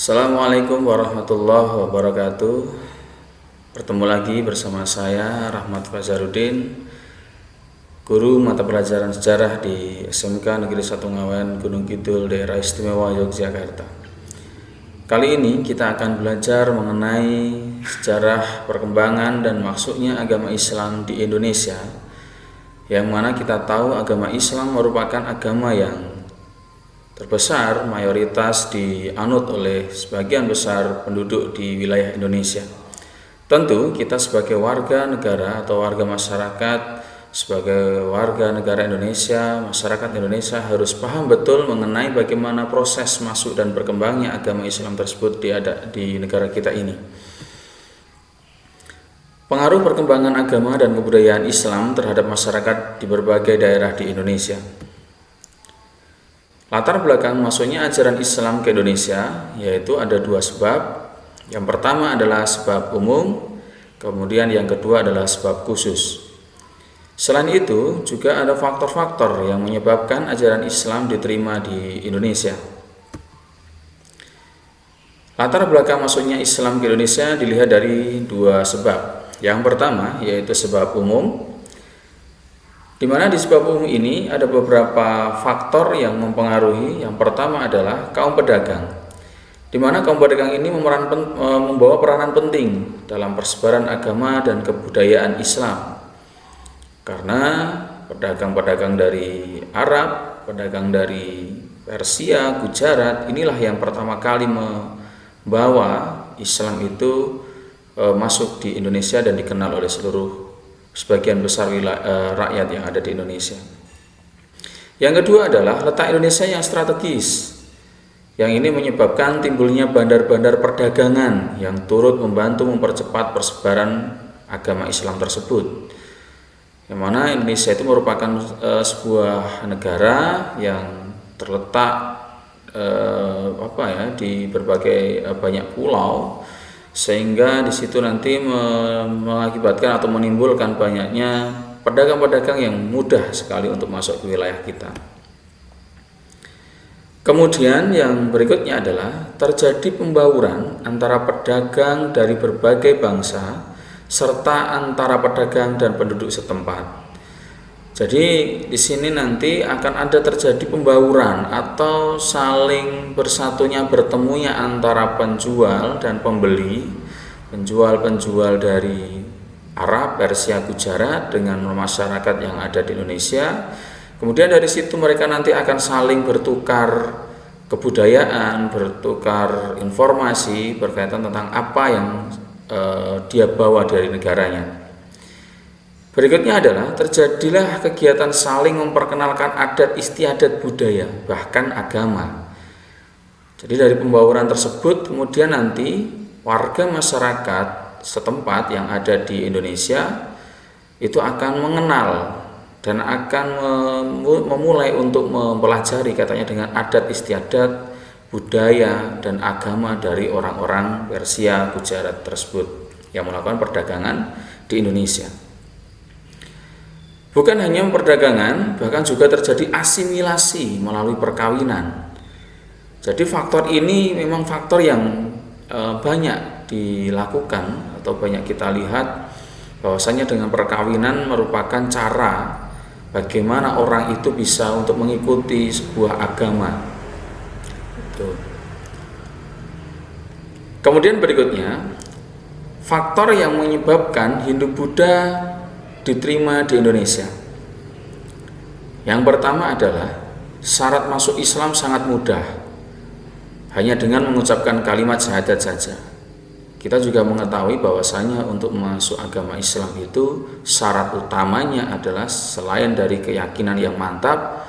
Assalamualaikum warahmatullahi wabarakatuh. Bertemu lagi bersama saya Rahmat Fazaruddin, guru mata pelajaran sejarah di SMK Negeri 1 Ngawen, Gunung Kidul, Daerah Istimewa Yogyakarta. Kali ini kita akan belajar mengenai sejarah perkembangan dan masuknya agama Islam di Indonesia, yang mana kita tahu agama Islam merupakan agama yang terbesar mayoritas dianut oleh sebagian besar penduduk di wilayah Indonesia. Tentu kita sebagai warga negara atau warga masyarakat, sebagai warga negara Indonesia, masyarakat Indonesia harus paham betul mengenai bagaimana proses masuk dan berkembangnya agama Islam tersebut di negara kita ini. Pengaruh perkembangan agama dan kebudayaan Islam terhadap masyarakat di berbagai daerah di Indonesia. Latar belakang masuknya ajaran Islam ke Indonesia yaitu ada dua sebab. Yang pertama adalah sebab umum, kemudian yang kedua adalah sebab khusus. Selain itu, juga ada faktor-faktor yang menyebabkan ajaran Islam diterima di Indonesia. Latar belakang masuknya Islam ke Indonesia dilihat dari dua sebab. Yang pertama yaitu sebab umum, di mana di sebab umum ini ada beberapa faktor yang mempengaruhi. Yang pertama adalah kaum pedagang, di mana kaum pedagang ini membawa peranan penting dalam persebaran agama dan kebudayaan Islam. Karena pedagang-pedagang dari Arab, pedagang dari Persia, Gujarat, inilah yang pertama kali membawa Islam itu masuk di Indonesia dan dikenal oleh sebagian besar rakyat yang ada di Indonesia. Yang kedua adalah letak Indonesia yang strategis. Yang ini menyebabkan timbulnya bandar-bandar perdagangan yang turut membantu mempercepat persebaran agama Islam tersebut. Yang mana Indonesia itu merupakan sebuah negara yang terletak di berbagai banyak pulau, sehingga di situ nanti mengakibatkan atau menimbulkan banyaknya pedagang-pedagang yang mudah sekali untuk masuk ke wilayah kita. Kemudian yang berikutnya adalah terjadi pembauran antara pedagang dari berbagai bangsa serta antara pedagang dan penduduk setempat. Jadi di sini nanti akan ada terjadi pembauran atau saling bersatunya bertemunya antara penjual dan pembeli, penjual dari Arab, Persia, Gujarat dengan masyarakat yang ada di Indonesia. Kemudian dari situ mereka nanti akan saling bertukar kebudayaan, bertukar informasi berkaitan tentang apa yang dia bawa dari negaranya. Berikutnya adalah terjadilah kegiatan saling memperkenalkan adat istiadat budaya, bahkan agama. Jadi dari pembauran tersebut kemudian nanti warga masyarakat setempat yang ada di Indonesia itu akan mengenal dan akan memulai untuk mempelajari katanya dengan adat istiadat budaya dan agama dari orang-orang Persia, Gujarat tersebut yang melakukan perdagangan di Indonesia. Bukan hanya perdagangan, bahkan juga terjadi asimilasi melalui perkawinan. Jadi faktor ini memang faktor yang banyak dilakukan atau banyak kita lihat, bahwasanya dengan perkawinan merupakan cara bagaimana orang itu bisa untuk mengikuti sebuah agama. Kemudian berikutnya, faktor yang menyebabkan Hindu-Buddha diterima di Indonesia. Yang pertama adalah syarat masuk Islam sangat mudah, hanya dengan mengucapkan kalimat syahadat saja. Kita juga mengetahui bahwasanya untuk masuk agama Islam itu syarat utamanya adalah selain dari keyakinan yang mantap,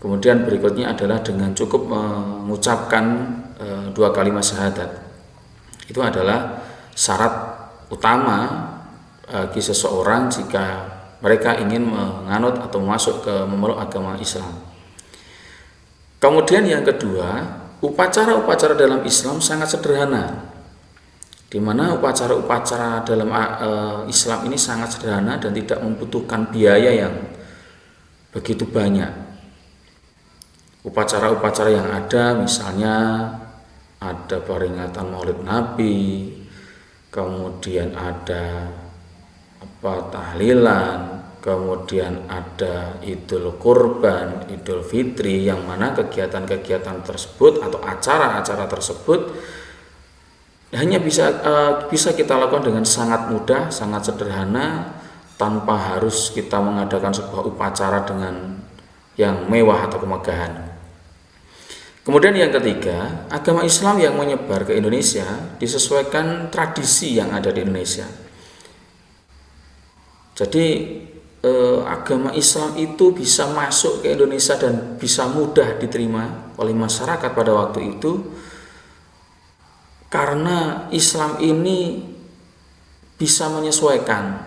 kemudian berikutnya adalah dengan cukup mengucapkan dua kalimat syahadat. Itu adalah syarat utama bagi seseorang jika mereka ingin menganut atau masuk ke memeluk agama Islam. Kemudian yang kedua, upacara-upacara dalam Islam sangat sederhana, di mana upacara-upacara dalam Islam ini sangat sederhana dan tidak membutuhkan biaya yang begitu banyak. Upacara-upacara yang ada misalnya ada peringatan Maulid Nabi, kemudian ada tahlilan, kemudian ada Idul Kurban, Idul Fitri, yang mana kegiatan-kegiatan tersebut atau acara-acara tersebut hanya bisa kita lakukan dengan sangat mudah, sangat sederhana, tanpa harus kita mengadakan sebuah upacara dengan yang mewah atau kemegahan. Kemudian yang ketiga, agama Islam yang menyebar ke Indonesia disesuaikan tradisi yang ada di Indonesia. Jadi agama Islam itu bisa masuk ke Indonesia dan bisa mudah diterima oleh masyarakat pada waktu itu karena Islam ini bisa menyesuaikan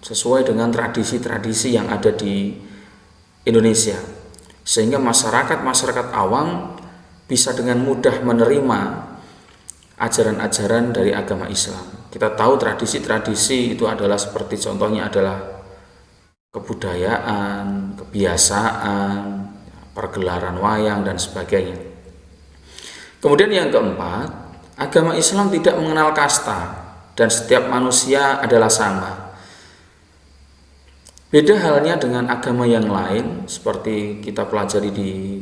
sesuai dengan tradisi-tradisi yang ada di Indonesia, sehingga masyarakat awam bisa dengan mudah menerima ajaran-ajaran dari agama Islam. Kita tahu tradisi-tradisi itu adalah seperti contohnya adalah kebudayaan, kebiasaan, pergelaran wayang dan sebagainya. Kemudian yang keempat, agama Islam tidak mengenal kasta dan setiap manusia adalah sama. Beda halnya dengan agama yang lain, seperti kita pelajari di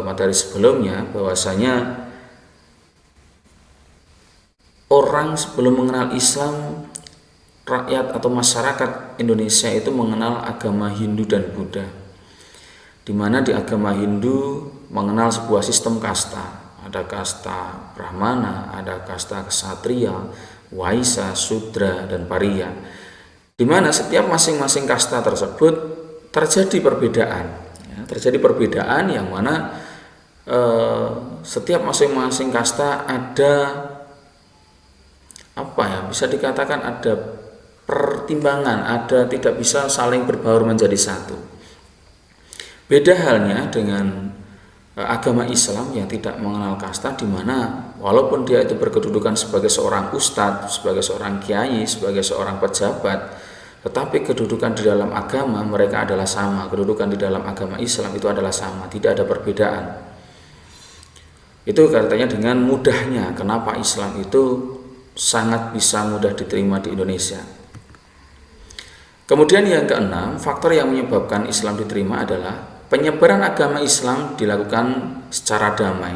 materi sebelumnya, bahwasanya orang sebelum mengenal Islam, rakyat atau masyarakat Indonesia itu mengenal agama Hindu dan Buddha, di mana di agama Hindu mengenal sebuah sistem kasta. Ada kasta Brahmana, ada kasta Ksatria, Waisya, Sudra, dan Pariya, di mana setiap masing-masing kasta tersebut terjadi perbedaan, terjadi perbedaan yang mana setiap masing-masing kasta ada bisa dikatakan ada pertimbangan, ada tidak bisa saling berbaur menjadi satu. Beda halnya dengan agama Islam yang tidak mengenal kasta, di mana walaupun dia itu berkedudukan sebagai seorang ustadz, sebagai seorang kiai, sebagai seorang pejabat, tetapi kedudukan di dalam agama mereka adalah sama. Kedudukan di dalam agama Islam itu adalah sama, tidak ada perbedaan. Itu katanya dengan mudahnya kenapa Islam itu sangat bisa mudah diterima di Indonesia. Kemudian yang keenam, faktor yang menyebabkan Islam diterima adalah penyebaran agama Islam dilakukan secara damai.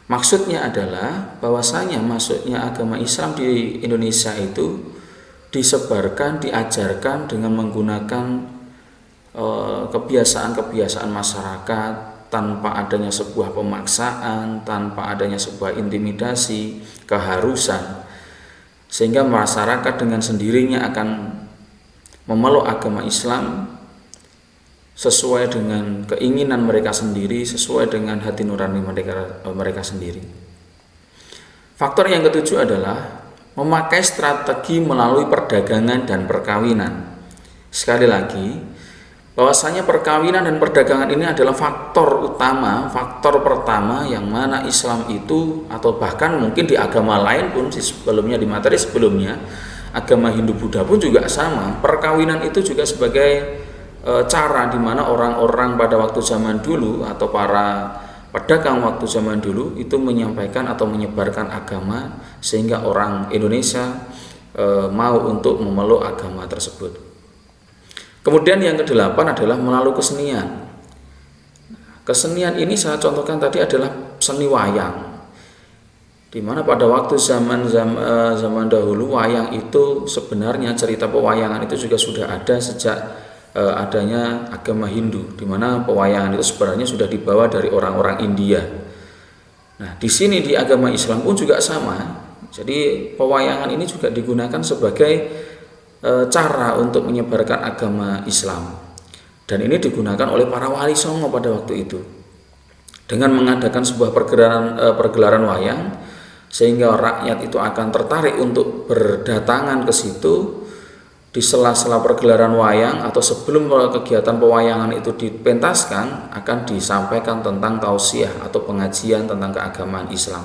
Maksudnya adalah bahwasanya masuknya agama Islam di Indonesia itu disebarkan, diajarkan dengan menggunakan kebiasaan-kebiasaan masyarakat, tanpa adanya sebuah pemaksaan, tanpa adanya sebuah intimidasi, keharusan, sehingga masyarakat dengan sendirinya akan memeluk agama Islam sesuai dengan keinginan mereka sendiri, sesuai dengan hati nurani mereka sendiri. Faktor yang ketujuh adalah memakai strategi melalui perdagangan dan perkawinan. Sekali lagi, bahwasanya perkawinan dan perdagangan ini adalah faktor utama, faktor pertama yang mana Islam itu, atau bahkan mungkin di agama lain pun sebelumnya, di materi sebelumnya, agama Hindu Buddha pun juga sama. Perkawinan itu juga sebagai cara di mana orang-orang pada waktu zaman dulu atau para pedagang waktu zaman dulu itu menyampaikan atau menyebarkan agama sehingga orang Indonesia mau untuk memeluk agama tersebut. Kemudian yang kedelapan adalah melalui kesenian. Kesenian ini saya contohkan tadi adalah seni wayang, di mana pada waktu zaman dahulu wayang itu sebenarnya cerita pewayangan itu juga sudah ada sejak adanya agama Hindu, di mana pewayangan itu sebenarnya sudah dibawa dari orang-orang India. Nah, di sini di agama Islam pun juga sama. Jadi pewayangan ini juga digunakan sebagai cara untuk menyebarkan agama Islam. Dan ini digunakan oleh para wali songo pada waktu itu. Dengan mengadakan sebuah pergelaran wayang, sehingga rakyat itu akan tertarik untuk berdatangan ke situ. Di sela-sela pergelaran wayang atau sebelum kegiatan pewayangan itu dipentaskan, akan disampaikan tentang tausiah atau pengajian tentang keagamaan Islam.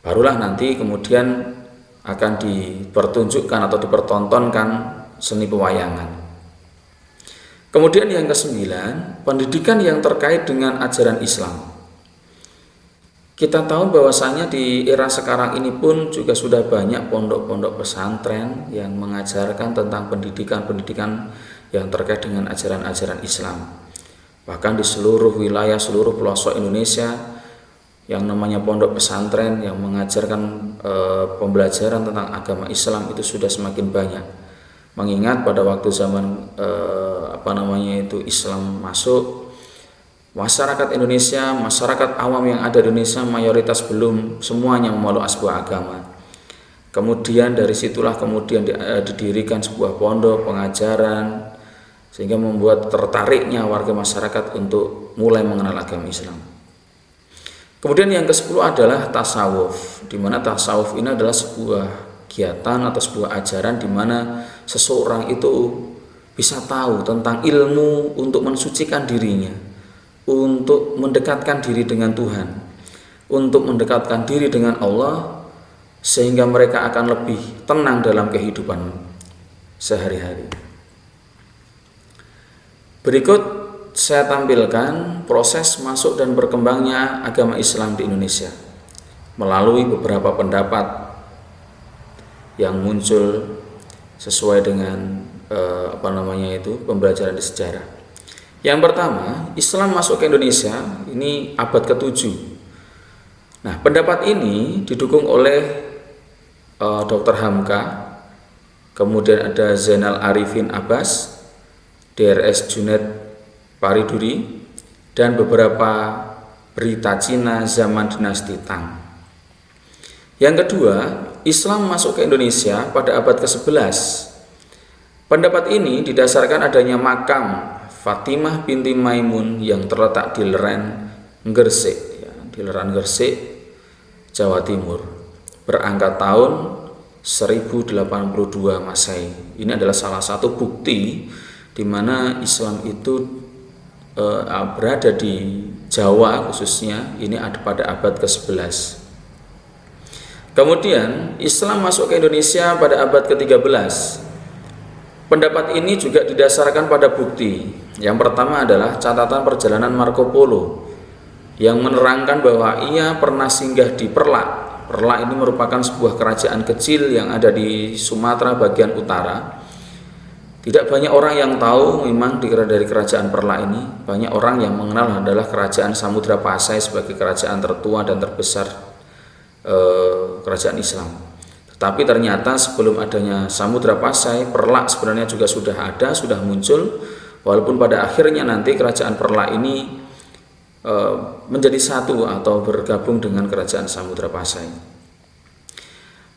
Barulah nanti kemudian akan dipertunjukkan atau dipertontonkan seni pewayangan. Kemudian yang kesembilan, pendidikan yang terkait dengan ajaran Islam. Kita tahu bahwasanya di era sekarang ini pun juga sudah banyak pondok-pondok pesantren yang mengajarkan tentang pendidikan-pendidikan yang terkait dengan ajaran-ajaran Islam. Bahkan di seluruh wilayah, seluruh pelosok Indonesia yang namanya pondok pesantren yang mengajarkan pembelajaran tentang agama Islam itu sudah semakin banyak. Mengingat pada waktu zaman Islam masuk, masyarakat Indonesia, masyarakat awam yang ada di Indonesia mayoritas belum semuanya memeluk sebuah agama. Kemudian dari situlah kemudian didirikan sebuah pondok pengajaran sehingga membuat tertariknya warga masyarakat untuk mulai mengenal agama Islam. Kemudian yang ke-10 adalah tasawuf, di mana tasawuf ini adalah sebuah kegiatan atau sebuah ajaran di mana seseorang itu bisa tahu tentang ilmu untuk mensucikan dirinya, untuk mendekatkan diri dengan Tuhan, untuk mendekatkan diri dengan Allah, sehingga mereka akan lebih tenang dalam kehidupan sehari-hari. Berikut saya tampilkan proses masuk dan berkembangnya agama Islam di Indonesia melalui beberapa pendapat yang muncul sesuai dengan pembelajaran di sejarah. Yang pertama, Islam masuk ke Indonesia ini abad ke-7. Nah, pendapat ini didukung oleh Dr. Hamka, kemudian ada Zainal Arifin Abbas, DRS Junaid Pariduri, dan beberapa berita Cina zaman dinasti Tang. Yang kedua, Islam masuk ke Indonesia pada abad ke-11. Pendapat ini didasarkan adanya makam Fatimah binti Maimun yang terletak di Leren Gresik, di Leren Gresik, Jawa Timur, berangkat tahun 1082 Masehi. Ini adalah salah satu bukti di mana Islam itu berada di Jawa khususnya, ini ada pada abad ke-11. Kemudian Islam masuk ke Indonesia pada abad ke-13. Pendapat ini juga didasarkan pada bukti. Yang pertama adalah catatan perjalanan Marco Polo yang menerangkan bahwa ia pernah singgah di Perlak. Perlak ini merupakan sebuah kerajaan kecil yang ada di Sumatera bagian utara. Tidak banyak orang yang tahu memang dari kerajaan Perlak ini. Banyak orang yang mengenal adalah kerajaan Samudra Pasai sebagai kerajaan tertua dan terbesar kerajaan Islam. Tetapi ternyata sebelum adanya Samudra Pasai, Perlak sebenarnya juga sudah ada, sudah muncul. Walaupun pada akhirnya nanti kerajaan Perlak ini menjadi satu atau bergabung dengan kerajaan Samudra Pasai.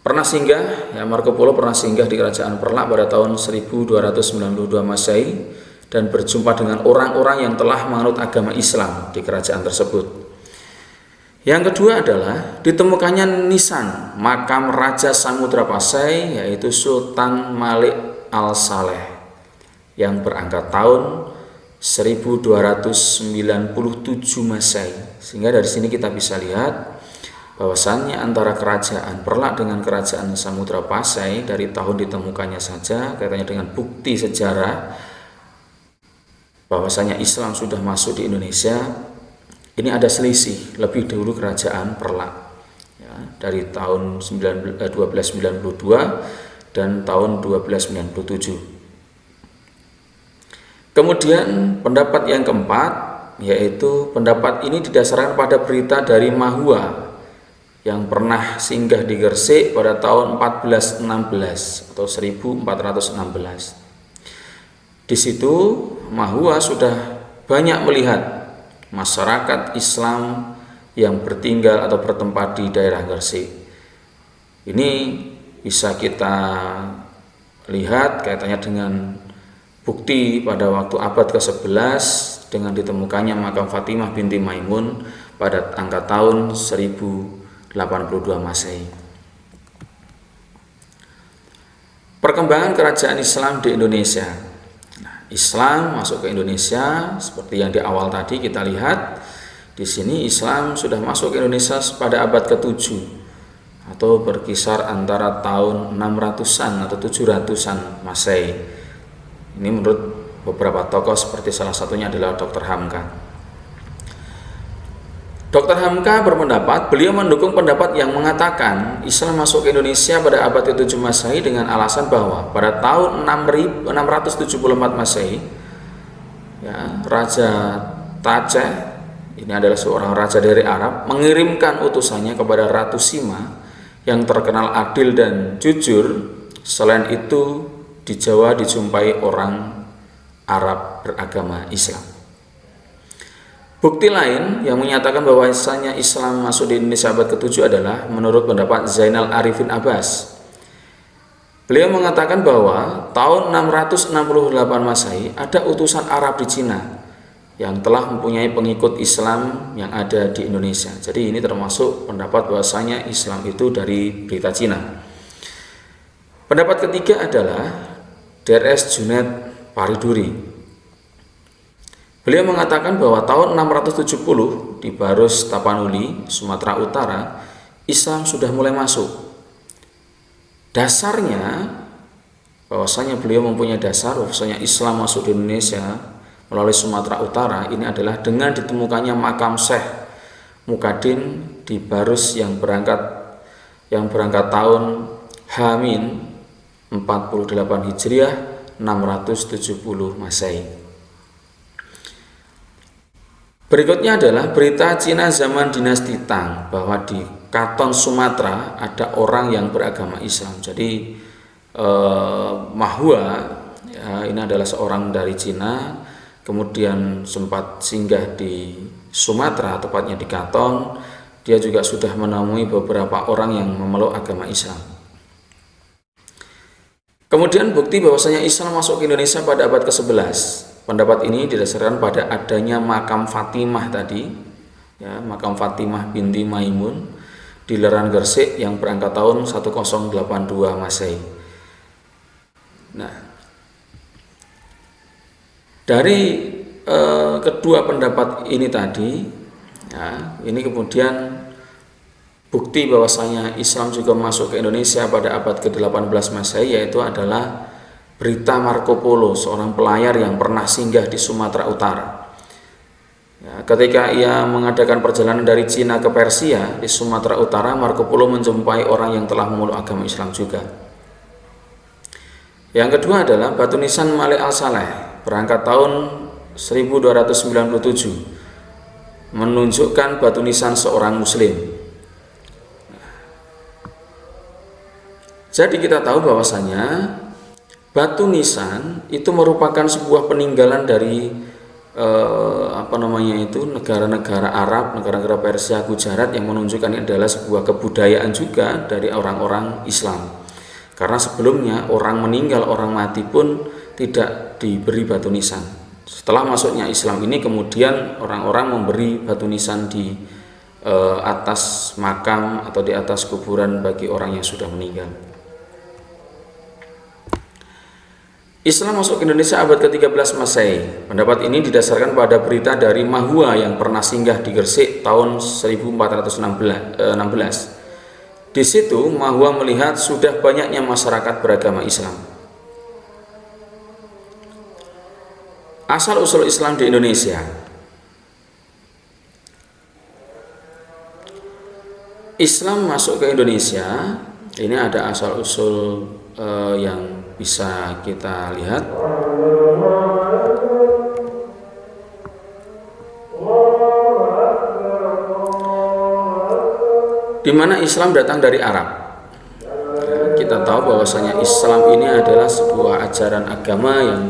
Pernah singgah, Marco Polo pernah singgah di kerajaan Perlak pada tahun 1292 Masehi dan berjumpa dengan orang-orang yang telah menganut agama Islam di kerajaan tersebut. Yang kedua adalah ditemukannya nisan makam Raja Samudra Pasai, yaitu Sultan Malik Al-Saleh yang berangkat tahun 1297 Masehi. Sehingga dari sini kita bisa lihat bahwasannya antara kerajaan Perlak dengan kerajaan Samudra Pasai dari tahun ditemukannya saja, kaitannya dengan bukti sejarah bahwasannya Islam sudah masuk di Indonesia, ini ada selisih lebih dahulu kerajaan Perlak dari tahun 1292 dan tahun 1297. Kemudian pendapat yang keempat, yaitu pendapat ini didasarkan pada berita dari Mahua yang pernah singgah di Gresik pada tahun 1416 atau 1416. Di situ Mahua sudah banyak melihat masyarakat Islam yang bertinggal atau bertempat di daerah Gresik. Ini bisa kita lihat kaitannya dengan bukti pada waktu abad ke-11 dengan ditemukannya makam Fatimah binti Maimun pada angka tahun 1082 Masehi. Perkembangan kerajaan Islam di Indonesia. Islam masuk ke Indonesia seperti yang di awal tadi kita lihat. Di sini Islam sudah masuk ke Indonesia pada abad ke-7 atau berkisar antara tahun 600-an atau 700-an Masehi. Ini menurut beberapa tokoh seperti salah satunya adalah Dr. Hamka. Dr. Hamka berpendapat, beliau mendukung pendapat yang mengatakan Islam masuk ke Indonesia pada abad ke-7 Masehi dengan alasan bahwa pada tahun 674 Masehi, ya, Raja Taceh, ini adalah seorang raja dari Arab, mengirimkan utusannya kepada Ratu Sima yang terkenal adil dan jujur. Selain itu, di Jawa dijumpai orang Arab beragama Islam. Bukti lain yang menyatakan bahwasanya Islam masuk di Indonesia abad ke-7 adalah menurut pendapat Zainal Arifin Abbas. Beliau mengatakan bahwa tahun 668 Masehi ada utusan Arab di Cina yang telah mempunyai pengikut Islam yang ada di Indonesia. Jadi ini termasuk pendapat bahwasanya Islam itu dari berita Cina. Pendapat ketiga adalah Drs. Junaid Pariduri. Beliau mengatakan bahwa tahun 670 di Barus Tapanuli, Sumatera Utara, Islam sudah mulai masuk. Dasarnya, bahwasanya beliau mempunyai dasar bahwasanya Islam masuk di Indonesia melalui Sumatera Utara ini adalah dengan ditemukannya makam Syekh Mukadin di Barus yang berangkat tahun H-48 Hijriah 670 Masehi. Berikutnya adalah berita Cina zaman dinasti Tang bahwa di Katon Sumatera ada orang yang beragama Islam. Jadi Mahua, ya, ini adalah seorang dari Cina, kemudian sempat singgah di Sumatera, tepatnya di Katon. Dia juga sudah menemui beberapa orang yang memeluk agama Islam. Kemudian bukti bahwasanya Islam masuk ke Indonesia pada abad ke-11. Pendapat ini didasarkan pada adanya makam Fatimah tadi, ya, makam Fatimah binti Maimun di Leran Gresik yang berangkat tahun 1082 Masehi. Nah, dari kedua pendapat ini tadi, ya, ini kemudian bukti bahwasanya Islam juga masuk ke Indonesia pada abad ke-18 Masehi, yaitu adalah berita Marco Polo, seorang pelayar yang pernah singgah di Sumatera Utara. Ya, ketika ia mengadakan perjalanan dari Cina ke Persia di Sumatera Utara, Marco Polo menjumpai orang yang telah memeluk agama Islam juga. Yang kedua adalah batu nisan Malik Al-Saleh, berangkat tahun 1297, menunjukkan batu nisan seorang Muslim. Jadi kita tahu bahwasanya batu nisan itu merupakan sebuah peninggalan dari negara-negara Arab, negara-negara Persia, Gujarat, yang menunjukkan ini adalah sebuah kebudayaan juga dari orang-orang Islam. Karena sebelumnya orang meninggal, orang mati pun tidak diberi batu nisan. Setelah masuknya Islam ini kemudian orang-orang memberi batu nisan di atas makam atau di atas kuburan bagi orang yang sudah meninggal. Islam masuk ke Indonesia abad ke-13 Masehi. Pendapat ini didasarkan pada berita dari Mahua yang pernah singgah di Gresik tahun 1416. Di situ Mahua melihat sudah banyaknya masyarakat beragama Islam. Asal-usul Islam di Indonesia. Islam masuk ke Indonesia, ini ada asal-usul yang bisa kita lihat. Di mana Islam datang dari Arab. Kita tahu bahwasanya Islam ini adalah sebuah ajaran agama yang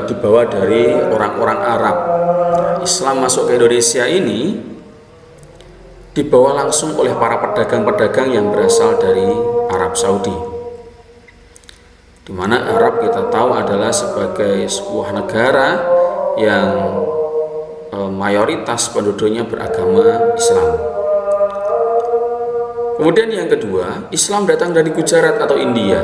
dibawa dari orang-orang Arab. Islam masuk ke Indonesia ini dibawa langsung oleh para pedagang-pedagang yang berasal dari Arab Saudi, di mana Arab kita tahu adalah sebagai sebuah negara yang mayoritas penduduknya beragama Islam. Kemudian yang kedua, Islam datang dari Gujarat atau India.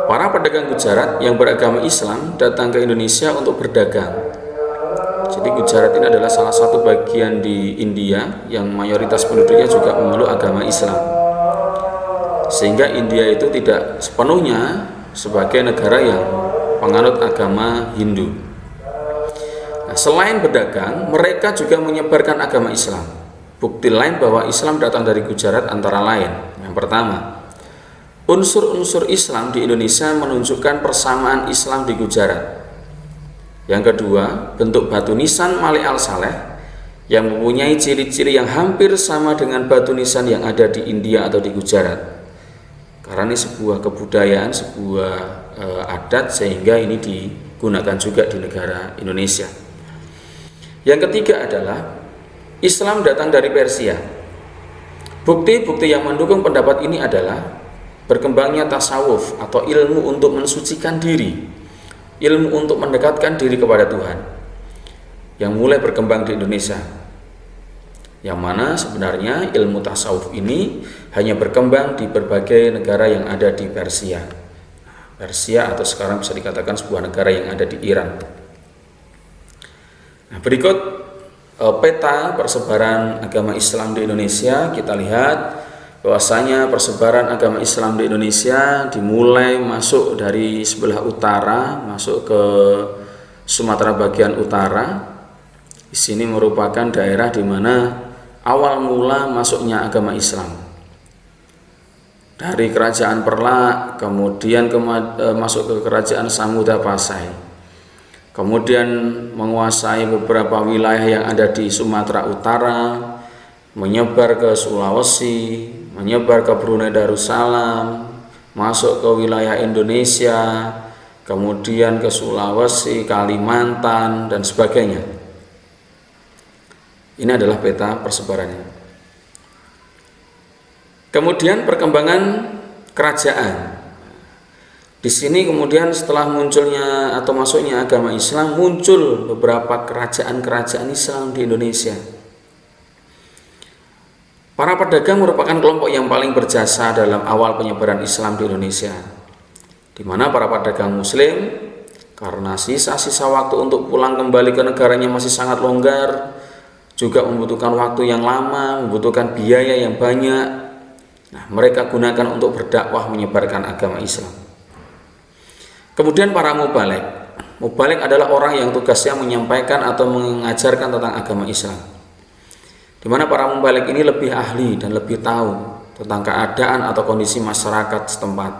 Para pedagang Gujarat yang beragama Islam datang ke Indonesia untuk berdagang. Jadi Gujarat ini adalah salah satu bagian di India yang mayoritas penduduknya juga memeluk agama Islam. Sehingga India itu tidak sepenuhnya sebagai negara yang penganut agama Hindu. Nah, selain berdagang, mereka juga menyebarkan agama Islam. Bukti lain bahwa Islam datang dari Gujarat antara lain. Yang pertama, unsur-unsur Islam di Indonesia menunjukkan persamaan Islam di Gujarat. Yang kedua, bentuk batu nisan Malik Al-Saleh yang mempunyai ciri-ciri yang hampir sama dengan batu nisan yang ada di India atau di Gujarat. Karena ini sebuah kebudayaan, sebuah adat, sehingga ini digunakan juga di negara Indonesia. Yang ketiga adalah Islam datang dari Persia. Bukti-bukti yang mendukung pendapat ini adalah berkembangnya tasawuf atau ilmu untuk mensucikan diri, ilmu untuk mendekatkan diri kepada Tuhan, yang mulai berkembang di Indonesia, yang mana sebenarnya ilmu tasawuf ini hanya berkembang di berbagai negara yang ada di Persia. Persia atau sekarang bisa dikatakan sebuah negara yang ada di Iran. Nah, berikut peta persebaran agama Islam di Indonesia. Kita lihat bahwasanya persebaran agama Islam di Indonesia dimulai masuk dari sebelah utara, masuk ke Sumatera bagian utara. Di sini merupakan daerah di mana awal mula masuknya agama Islam. Dari kerajaan Perlak, kemudian masuk ke kerajaan Samudra Pasai. Kemudian menguasai beberapa wilayah yang ada di Sumatera Utara, menyebar ke Sulawesi, menyebar ke Brunei Darussalam, masuk ke wilayah Indonesia, kemudian ke Sulawesi, Kalimantan, dan sebagainya. Ini adalah peta persebarannya. Kemudian perkembangan kerajaan. Di sini kemudian setelah munculnya atau masuknya agama Islam, muncul beberapa kerajaan-kerajaan Islam di Indonesia. Para pedagang merupakan kelompok yang paling berjasa dalam awal penyebaran Islam di Indonesia, di mana para pedagang Muslim karena sisa-sisa waktu untuk pulang kembali ke negaranya masih sangat longgar, juga membutuhkan waktu yang lama, membutuhkan biaya yang banyak. Nah, mereka gunakan untuk berdakwah menyebarkan agama Islam. Kemudian para mubalik. Mubalik adalah orang yang tugasnya menyampaikan atau mengajarkan tentang agama Islam, di mana para mubalik ini lebih ahli dan lebih tahu tentang keadaan atau kondisi masyarakat setempat.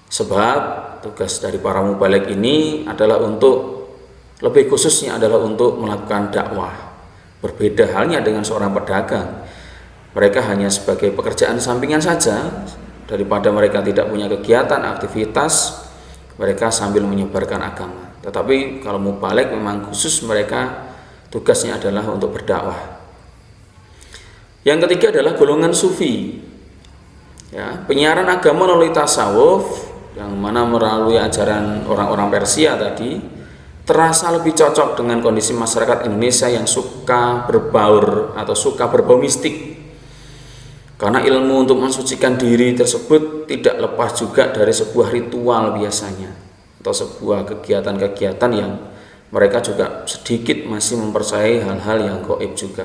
Sebab tugas dari para mubalik ini adalah untuk, lebih khususnya adalah untuk melakukan dakwah. Berbeda halnya dengan seorang pedagang. Mereka hanya sebagai pekerjaan sampingan saja, daripada mereka tidak punya kegiatan, aktivitas, mereka sambil menyebarkan agama. Tetapi kalau mubalik memang khusus, mereka tugasnya adalah untuk berdakwah. Yang ketiga adalah golongan sufi. Ya, penyiaran agama melalui tasawuf, yang mana melalui ajaran orang-orang Persia tadi, terasa lebih cocok dengan kondisi masyarakat Indonesia yang suka berbaur atau suka berbau mistik. Karena ilmu untuk mensucikan diri tersebut tidak lepas juga dari sebuah ritual biasanya, atau sebuah kegiatan-kegiatan yang mereka juga sedikit masih mempercayai hal-hal yang gaib juga.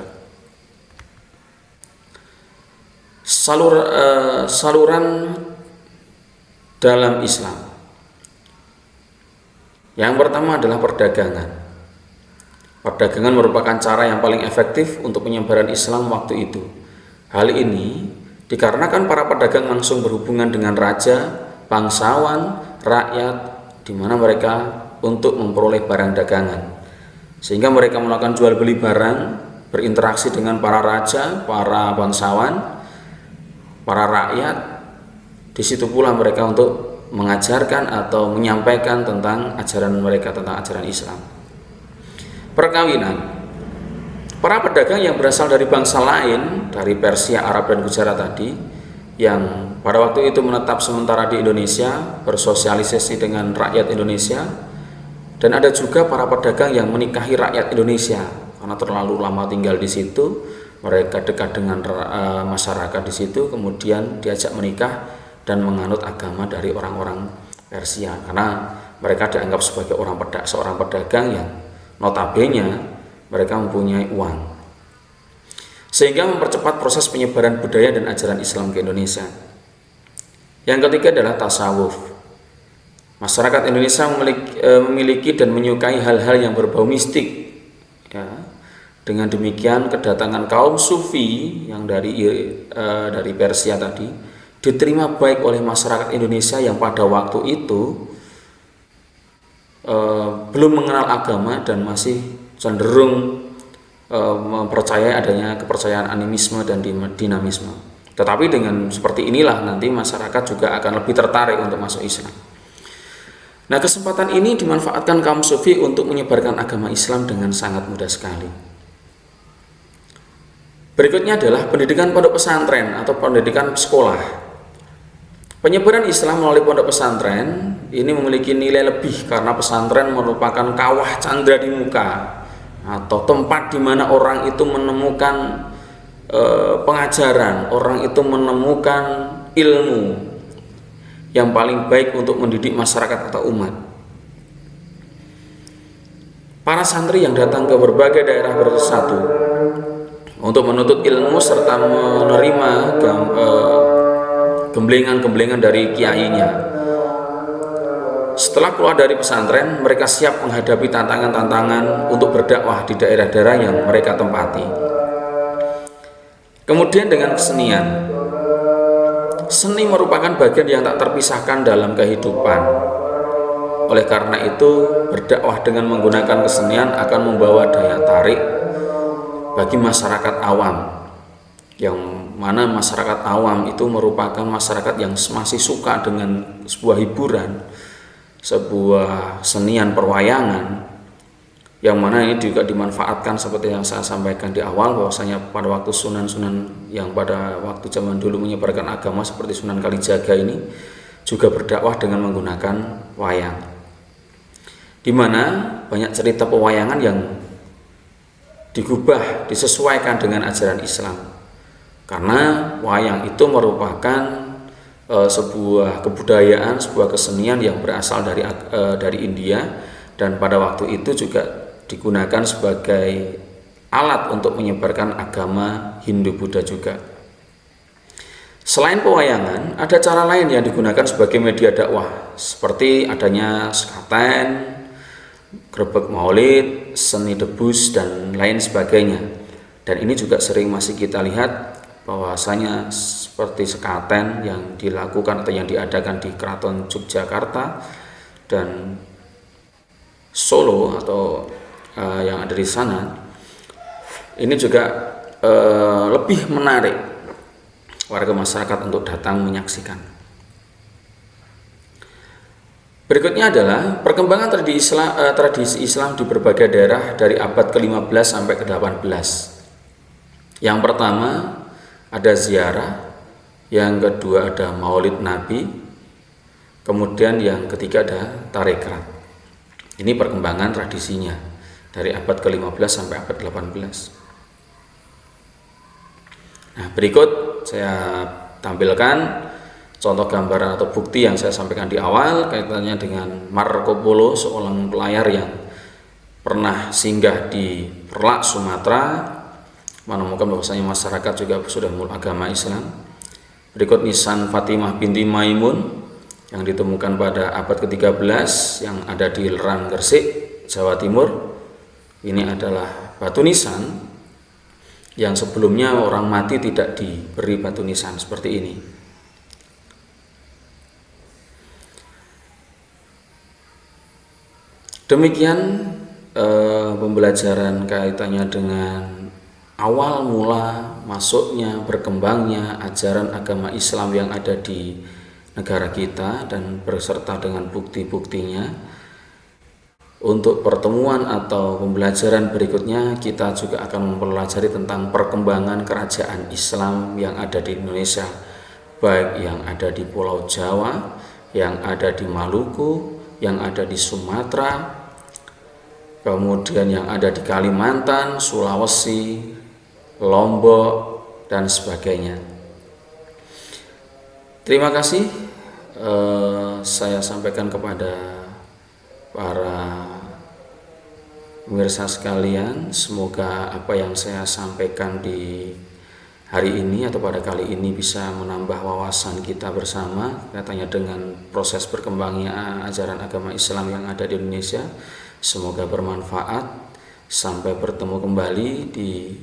Saluran dalam Islam. Yang pertama adalah perdagangan. Perdagangan merupakan cara yang paling efektif untuk penyebaran Islam waktu itu. Hal ini dikarenakan para pedagang langsung berhubungan dengan raja, bangsawan, rakyat, di mana mereka untuk memperoleh barang dagangan. Sehingga mereka melakukan jual beli barang, berinteraksi dengan para raja, para bangsawan, para rakyat. Di situ pula mereka untuk mengajarkan atau menyampaikan tentang ajaran mereka, tentang ajaran Islam. Perkawinan. Para pedagang yang berasal dari bangsa lain, dari Persia, Arab, dan Gujarat tadi, yang pada waktu itu menetap sementara di Indonesia, bersosialisasi dengan rakyat Indonesia, dan ada juga para pedagang yang menikahi rakyat Indonesia karena terlalu lama tinggal di situ, mereka dekat dengan masyarakat di situ, kemudian diajak menikah dan menganut agama dari orang-orang Persia, karena mereka dianggap sebagai seorang pedagang yang notabene mereka mempunyai uang, sehingga mempercepat proses penyebaran budaya dan ajaran Islam ke Indonesia. Yang ketiga adalah tasawuf. Masyarakat Indonesia memiliki dan menyukai hal-hal yang berbau mistik, Dengan demikian kedatangan kaum Sufi yang dari Persia tadi diterima baik oleh masyarakat Indonesia yang pada waktu itu belum mengenal agama dan masih cenderung mempercayai adanya kepercayaan animisme dan dinamisme. Tetapi dengan seperti inilah nanti masyarakat juga akan lebih tertarik untuk masuk Islam. Nah, kesempatan ini dimanfaatkan kaum Sufi untuk menyebarkan agama Islam dengan sangat mudah sekali. Berikutnya adalah pendidikan pondok pesantren atau pendidikan sekolah. Penyebaran Islam melalui pondok pesantren ini memiliki nilai lebih karena pesantren merupakan kawah candra di muka atau tempat di mana orang itu menemukan pengajaran, orang itu menemukan ilmu yang paling baik untuk mendidik masyarakat atau umat. Para santri yang datang ke berbagai daerah bersatu untuk menuntut ilmu serta menerima gemblengan-gemblengan dari kiainya. Setelah keluar dari pesantren, mereka siap menghadapi tantangan-tantangan untuk berdakwah di daerah-daerah yang mereka tempati. Kemudian dengan kesenian. Seni merupakan bagian yang tak terpisahkan dalam kehidupan. Oleh karena itu, berdakwah dengan menggunakan kesenian akan membawa daya tarik bagi masyarakat awam, yang mana masyarakat awam itu merupakan masyarakat yang masih suka dengan sebuah hiburan, sebuah senian perwayangan, yang mana ini juga dimanfaatkan seperti yang saya sampaikan di awal, bahwasanya pada waktu sunan-sunan yang pada waktu zaman dulu menyebarkan agama seperti Sunan Kalijaga ini juga berdakwah dengan menggunakan wayang, di mana banyak cerita pewayangan yang digubah, disesuaikan dengan ajaran Islam. Karena wayang itu merupakan sebuah kebudayaan, sebuah kesenian yang berasal dari India, dan pada waktu itu juga digunakan sebagai alat untuk menyebarkan agama Hindu-Buddha juga. Selain pewayangan, ada cara lain yang digunakan sebagai media dakwah, seperti adanya sekaten, grebek maulid, seni debus, dan lain sebagainya. Dan ini juga sering masih kita lihat bahwasanya seperti sekaten yang dilakukan atau yang diadakan di Keraton Yogyakarta dan Solo atau yang ada di sana, ini juga lebih menarik warga masyarakat untuk datang menyaksikan. Berikutnya adalah perkembangan tradisi Islam di berbagai daerah dari abad ke-15 sampai ke-18. Yang pertama ada ziarah, yang kedua ada maulid Nabi, kemudian yang ketiga ada tarekat. Ini perkembangan tradisinya dari abad ke-15 sampai abad ke-18. Nah, berikut saya tampilkan contoh gambaran atau bukti yang saya sampaikan di awal kaitannya dengan Marco Polo, seorang pelayar yang pernah singgah di Perlak, Sumatera, menemukan bahwasanya masyarakat juga sudah memeluk agama Islam. Berikut nisan Fatimah binti Maimun yang ditemukan pada abad ke-13 yang ada di Leran, Gresik, Jawa Timur. Ini adalah batu nisan yang sebelumnya orang mati tidak diberi batu nisan seperti ini. Demikian pembelajaran kaitannya dengan awal mula masuknya, berkembangnya ajaran agama Islam yang ada di negara kita dan berserta dengan bukti-buktinya. Untuk pertemuan atau pembelajaran berikutnya kita juga akan mempelajari tentang perkembangan kerajaan Islam yang ada di Indonesia, baik yang ada di Pulau Jawa, yang ada di Maluku, yang ada di Sumatera, kemudian yang ada di Kalimantan, Sulawesi, Lombok, dan sebagainya. Terima kasih saya sampaikan kepada para pemirsa sekalian. Semoga apa yang saya sampaikan di hari ini atau pada kali ini bisa menambah wawasan kita bersama katanya dengan proses berkembangnya ajaran agama Islam yang ada di Indonesia. Semoga bermanfaat. Sampai bertemu kembali di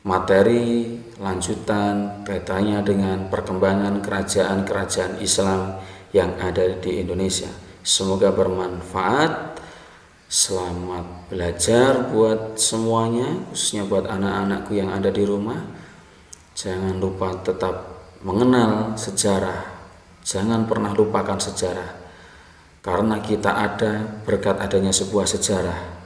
materi lanjutan kaitannya dengan perkembangan kerajaan-kerajaan Islam yang ada di Indonesia. Semoga bermanfaat. Selamat belajar buat semuanya, khususnya buat anak-anakku yang ada di rumah. Jangan lupa tetap mengenal sejarah. Jangan pernah lupakan sejarah. Karena kita ada berkat adanya sebuah sejarah.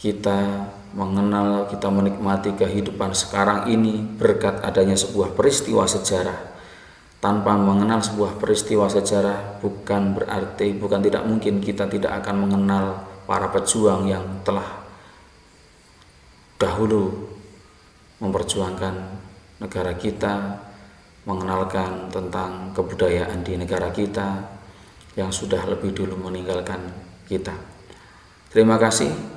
Kita mengenal, kita menikmati kehidupan sekarang ini berkat adanya sebuah peristiwa sejarah. Tanpa mengenal sebuah peristiwa sejarah bukan tidak mungkin kita tidak akan mengenal para pejuang yang telah dahulu memperjuangkan negara kita, mengenalkan tentang kebudayaan di negara kita yang sudah lebih dulu meninggalkan kita. Terima kasih.